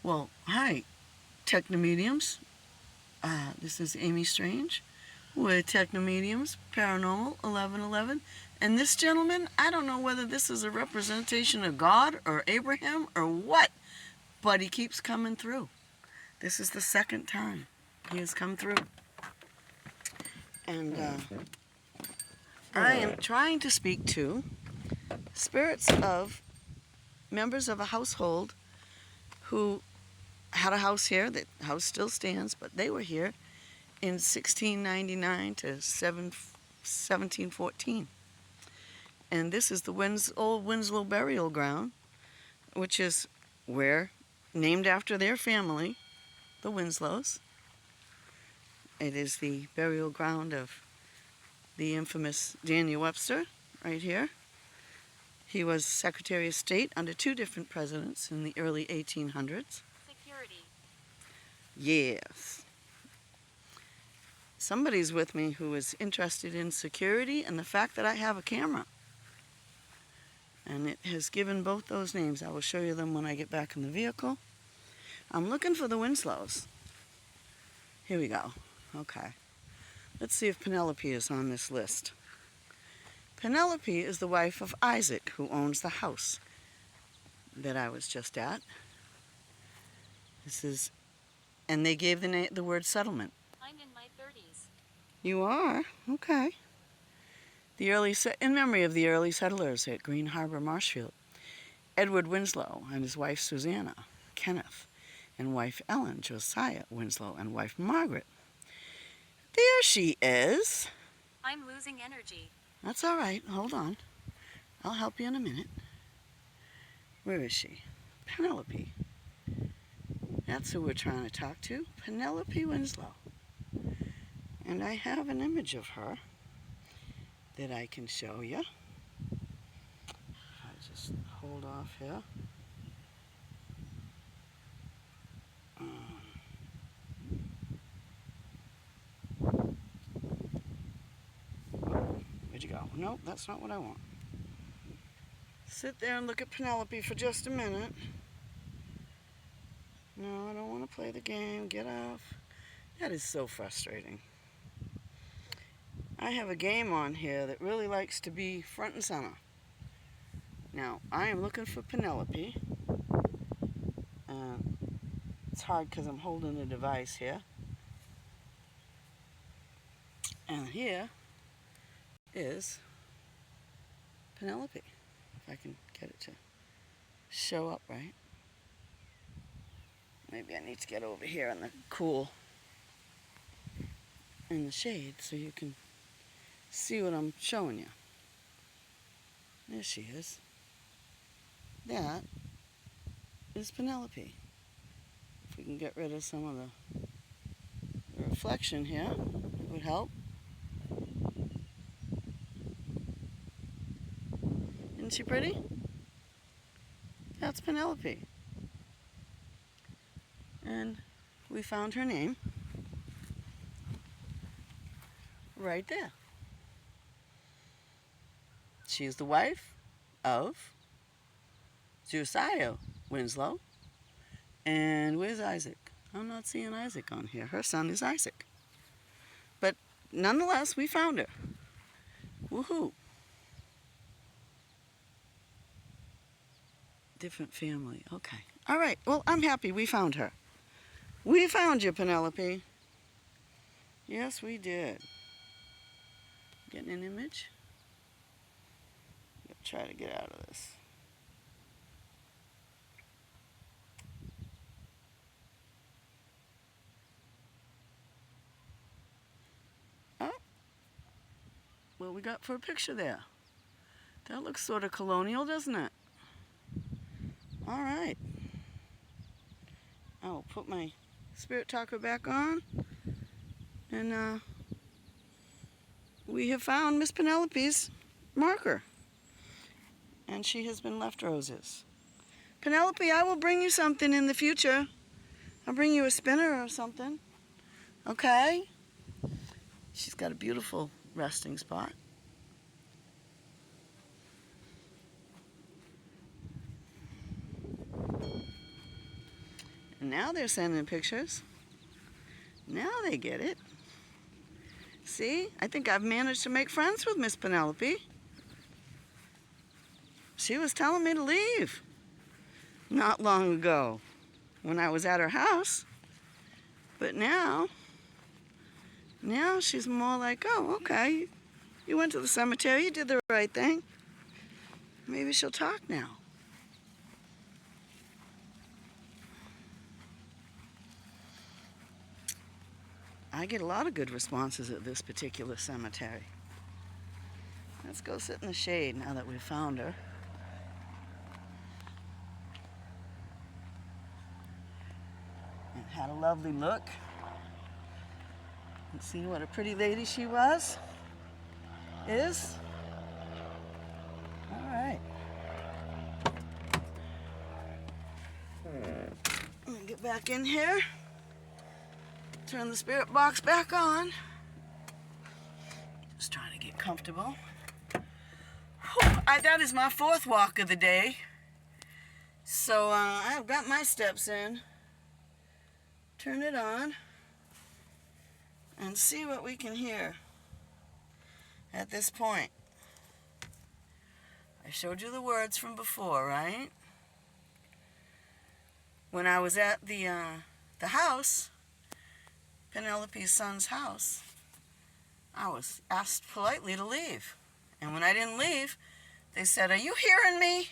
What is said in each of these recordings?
Well, hi, Technomediums. This is Amy Strange with Technomediums Paranormal 1111. And this gentleman, I don't know whether this is a representation of God or Abraham or what, but he keeps coming through. This is the second time he has come through. And I am trying to speak to spirits of members of a household who had a house here. The house still stands, but they were here in 1699 to 1714. And this is the old Winslow burial ground, which is named after their family, the Winslows. It is the burial ground of the infamous Daniel Webster, right here. He was Secretary of State under two different presidents in the early 1800s. Security. Yes. Somebody's with me who is interested in security and the fact that I have a camera. And it has given both those names. I will show you them when I get back in the vehicle. I'm looking for the Winslows. Here we go. Okay. Let's see if Penelope is on this list. Penelope is the wife of Isaac, who owns the house that I was just at. And they gave the word settlement. I'm in my 30s. You are? Okay. In memory of the early settlers at Green Harbor, Marshfield, Edward Winslow and his wife Susanna, Kenneth, and wife Ellen, Josiah Winslow, and wife Margaret. There she is. I'm losing energy. That's all right. Hold on. I'll help you in a minute. Where is she? Penelope. That's who we're trying to talk to. Penelope Winslow. And I have an image of her that I can show you. I just hold off here. Where'd you go? Nope, that's not what I want. Sit there and look at Penelope for just a minute. No, I don't want to play the game. Get off. That is so frustrating. I have a game on here that really likes to be front and center. Now, I am looking for Penelope. It's hard because I'm holding the device here. And here is Penelope. If I can get it to show up right. Maybe I need to get over here in the cool, in the shade, so you can see what I'm showing you. There she is. That is Penelope. If we can get rid of some of the reflection here, it would help. Isn't she pretty? That's Penelope. And we found her name right there. She is the wife of Josiah Winslow. And where's Isaac? I'm not seeing Isaac on here. Her son is Isaac. But nonetheless, we found her. Woohoo! Different family. Okay. All right. Well, I'm happy we found her. We found you, Penelope. Yes, we did. Getting an image? Try to get out of this. Oh. What we got for a picture there? That looks sort of colonial, doesn't it? All right. I'll put my spirit talker back on. And we have found Miss Penelope's marker. And she has been left roses. Penelope, I will bring you something in the future. I'll bring you a spinner or something. Okay? She's got a beautiful resting spot. Now they're sending pictures. Now they get it. See, I think I've managed to make friends with Miss Penelope. She was telling me to leave not long ago when I was at her house. But now she's more like, oh, okay, you went to the cemetery, you did the right thing. Maybe she'll talk now. I get a lot of good responses at this particular cemetery. Let's go sit in the shade now that we've found her. And had a lovely look. And see what a pretty lady she is. All right. Let me get back in here. Turn the spirit box back on. Just trying to get comfortable. That is my 4th walk of the day. So I've got my steps in. Turn it on and see what we can hear at this point. I showed you the words from before, right? When I was at the house, Penelope's son's house, I was asked politely to leave. And when I didn't leave, they said, "Are you hearing me?"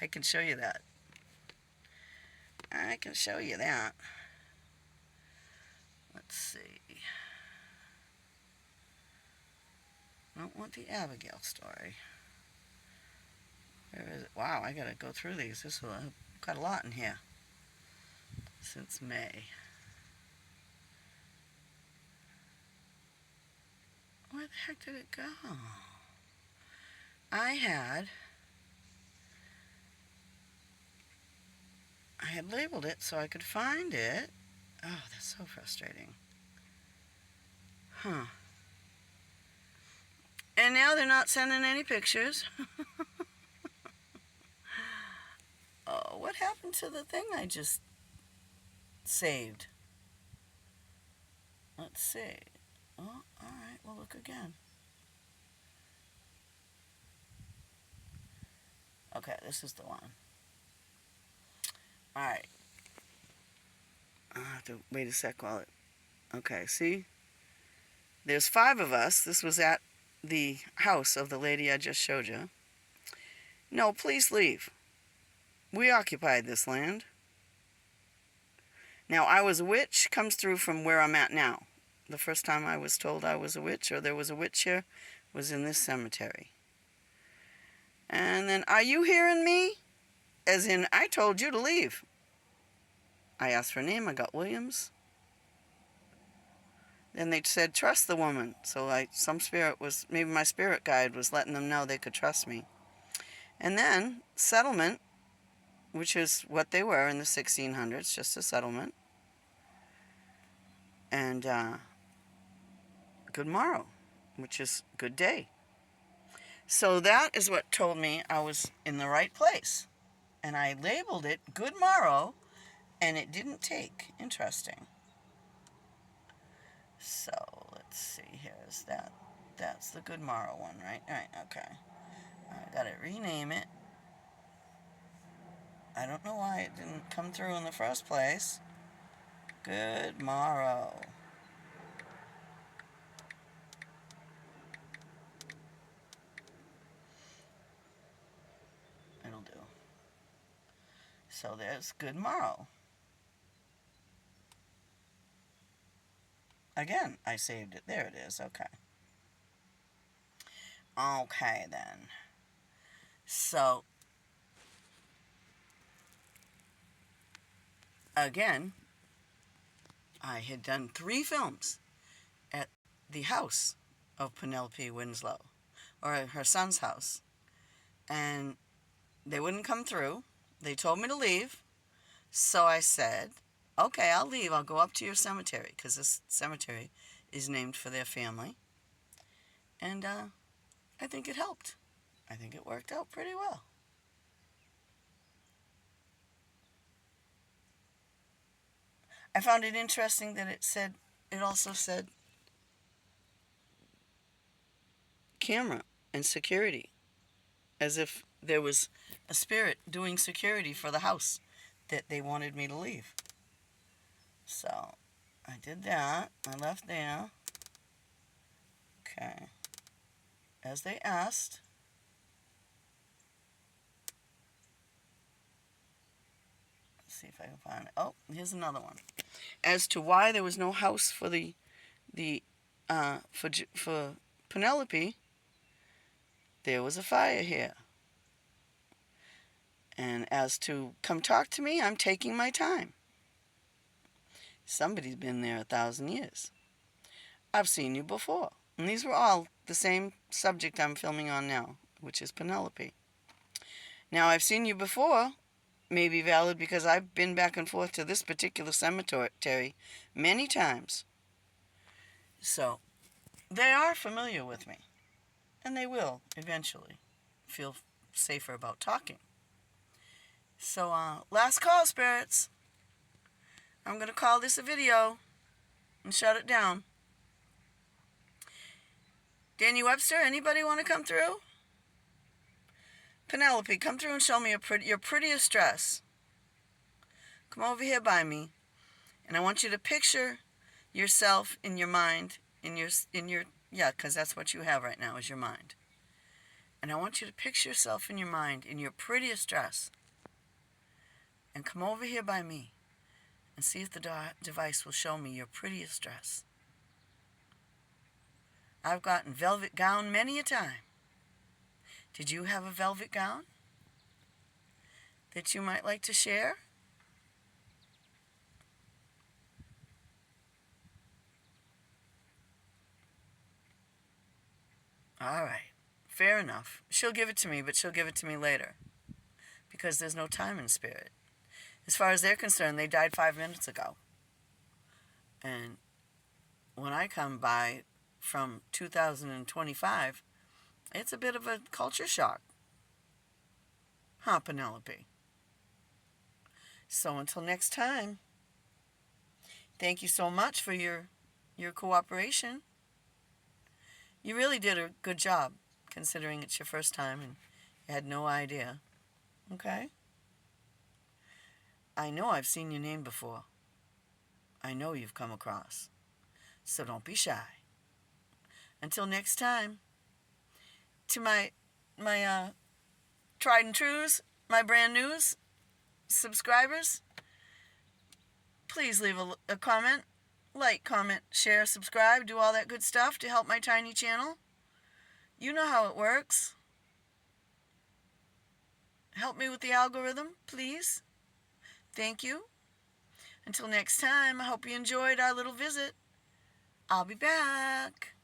I can show you that. I can show you that. Let's see. I don't want the Abigail story. Where is it? Wow, I gotta go through these. I've got a lot in here since May. Where the heck did it go? I had labeled it so I could find it. Oh, that's so frustrating. Huh. And now they're not sending any pictures. Oh, what happened to the thing I just saved? Let's see. Oh, all right, we'll look again. Okay, this is the one. All right. I'll have to wait a sec while it... Okay, see? There's 5 of us. This was at the house of the lady I just showed you. No, please leave. We occupied this land. Now, I was a witch comes through from where I'm at now. The first time I was told I was a witch, or there was a witch here, was in this cemetery. And then, are you hearing me? As in, I told you to leave. I asked for a name, I got Williams. Then they said, trust the woman. So maybe my spirit guide was letting them know they could trust me. And then, settlement, which is what they were in the 1600s, just a settlement. And good morrow, which is good day. So that is what told me I was in the right place. And I labeled it Good Morrow, and it didn't take. Interesting. So let's see. Here's that. That's the Good Morrow one, right? All right, okay. I gotta rename it. I don't know why it didn't come through in the first place. Good morrow. It'll do. So there's Good Morrow. Again, I saved it. There it is. Okay. Okay, then. So, again, I had done 3 films at the house of Penelope Winslow, or her son's house. And they wouldn't come through. They told me to leave. So I said, okay, I'll leave. I'll go up to your cemetery, because this cemetery is named for their family. And I think it helped. I think it worked out pretty well. I found it interesting that it also said camera and security, as if there was a spirit doing security for the house that they wanted me to leave. So I did that. I left there. Okay. As they asked. Let's see if I can find it. Oh, here's another one. As to why there was no house for for Penelope, there was a fire here. And as to come talk to me, I'm taking my time. Somebody's been there 1,000 years. I've seen you before. And these were all the same subject I'm filming on now, which is Penelope. Now, I've seen you before may be valid because I've been back and forth to this particular cemetery many times. So, they are familiar with me. And they will, eventually, feel safer about talking. So, last call, spirits. I'm going to call this a video and shut it down. Danny Webster, anybody want to come through? Penelope, come through and show me your prettiest dress. Come over here by me. And I want you to picture yourself in your mind, yeah, because that's what you have right now is your mind. And I want you to picture yourself in your mind in your prettiest dress. And come over here by me and see if the device will show me your prettiest dress. I've gotten velvet gown many a time. Did you have a velvet gown that you might like to share? All right, fair enough. She'll give it to me, but she'll give it to me later because there's no time in spirit. As far as they're concerned, they died 5 minutes ago. And when I come by from 2025, it's a bit of a culture shock. Huh, Penelope? So until next time, thank you so much for your cooperation. You really did a good job, considering it's your first time and you had no idea. Okay? I know I've seen your name before. I know you've come across. So don't be shy. Until next time, to my tried and trues, my brand news subscribers, please leave a comment. Like, comment, share, subscribe, do all that good stuff to help my tiny channel. You know how it works. Help me with the algorithm, please. Thank you. Until next time, I hope you enjoyed our little visit. I'll be back.